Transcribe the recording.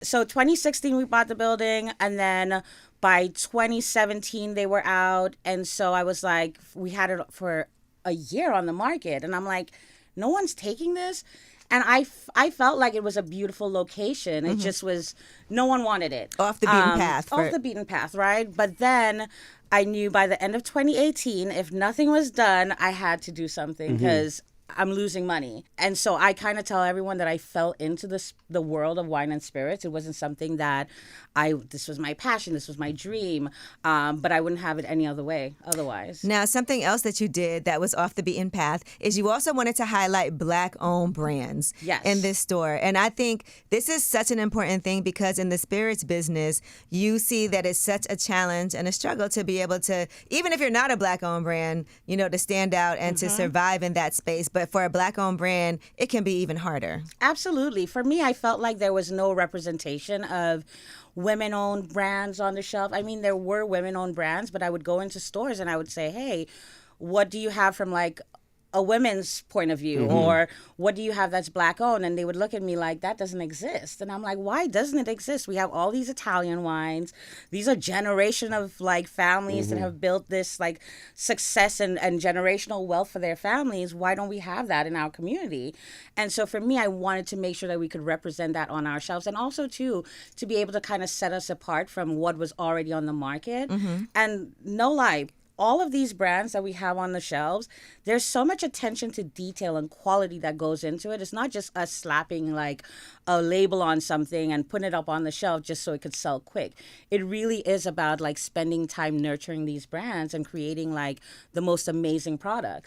So 2016 we bought the building, and then by 2017 they were out, and so I was like, we had it for a year on the market, and I'm like, no one's taking this. And I felt like it was a beautiful location. It just was, no one wanted it. Off the beaten path. Off the beaten path, right? But then I knew by the end of 2018, if nothing was done, I had to do something because I'm losing money. And so I kind of tell everyone that I fell into the world of wine and spirits. It wasn't something that this was my passion, this was my dream, but I wouldn't have it any other way otherwise. Now, something else that you did that was off the beaten path is you also wanted to highlight Black-owned brands in this store. And I think this is such an important thing because in the spirits business, you see that it's such a challenge and a struggle to be able to, even if you're not a Black-owned brand, you know, to stand out and to survive in that space. But for a Black-owned brand, it can be even harder. Absolutely. For me, I felt like there was no representation of women-owned brands on the shelf. I mean, there were women-owned brands, but I would go into stores and I would say, hey, what do you have from like a women's point of view, or what do you have that's Black owned? And they would look at me like, that doesn't exist. And I'm like, why doesn't it exist? We have all these Italian wines. These are generation of like families that have built this like success and generational wealth for their families. Why don't we have that in our community? And so for me, I wanted to make sure that we could represent that on our shelves, and also too to be able to kind of set us apart from what was already on the market. And no lie, all of these brands that we have on the shelves, there's so much attention to detail and quality that goes into it. It's not just us slapping like a label on something and putting it up on the shelf just so it could sell quick. It really is about like spending time nurturing these brands and creating like the most amazing products.